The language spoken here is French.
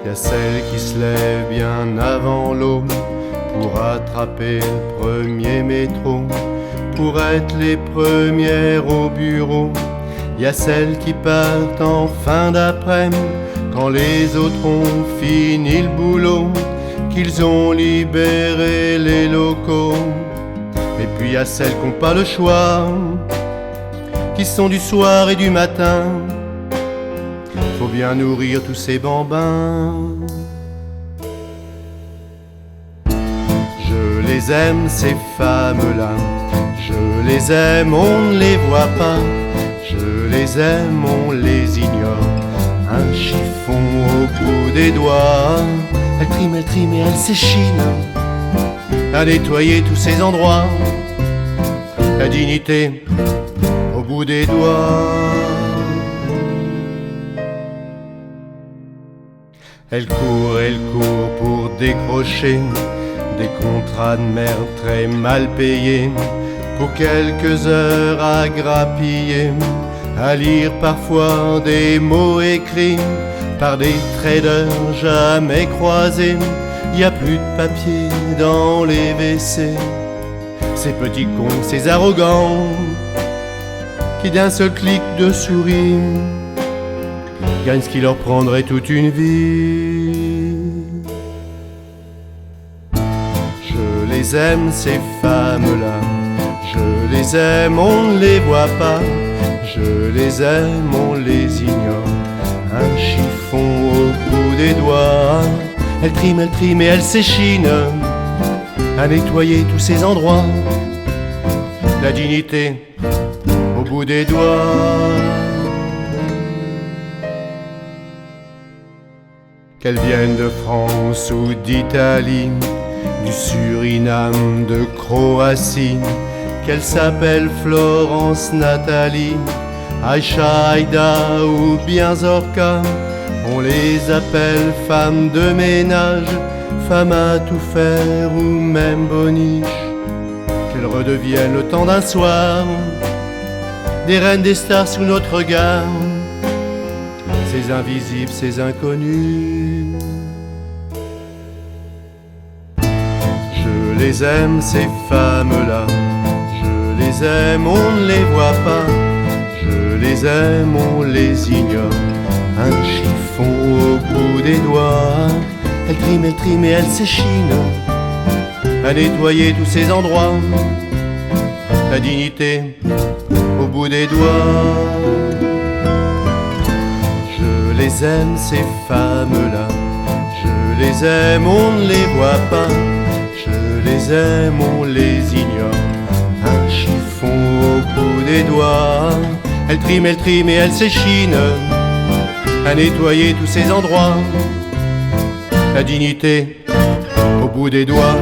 Y a celles qui se lèvent bien avant l'aube pour attraper le premier métro, pour être les premières au bureau. Y a celles qui partent en fin d'après-midi quand les autres ont fini le boulot, qu'ils ont libéré les locaux. Et puis y a celles qui n'ont pas le choix, qui sont du soir et du matin. Faut bien nourrir tous ces bambins. Je les aime ces femmes-là, je les aime, on ne les voit pas. Je les aime, on les ignore. Un chiffon au bout des doigts. Elle trime et elle s'échine à nettoyer tous ces endroits. La dignité au bout des doigts. Elle court pour décrocher des contrats de merde très mal payés, pour quelques heures à grappiller, à lire parfois des mots écrits par des traders jamais croisés. Y a plus de papier dans les WC. Ces petits cons, ces arrogants, qui d'un seul clic de souris gagnent ce qui leur prendrait toute une vie. Je les aime ces femmes-là, je les aime, on ne les voit pas. Je les aime, on les ignore. Un chiffon au bout des doigts. Elle trime et elle s'échine à nettoyer tous ces endroits. La dignité au bout des doigts. Qu'elles viennent de France ou d'Italie, du Suriname, de Croatie, qu'elles s'appellent Florence, Nathalie, Aïcha, Aïda ou bien Zorka, on les appelle femmes de ménage, femmes à tout faire ou même boniches. Qu'elles redeviennent le temps d'un soir des reines des stars sous notre regard, ces invisibles, ces inconnus. Je les aime ces femmes-là, je les aime, on ne les voit pas. Je les aime, on les ignore. Un chiffon au bout des doigts. Elle trime et elle s'échine à nettoyer tous ces endroits. La dignité au bout des doigts. Je les aime ces femmes-là, je les aime, on ne les voit pas. Je les aime, on les ignore. Un chiffon au bout des doigts. Elle trime et elle s'échine à nettoyer tous ces endroits. La dignité au bout des doigts.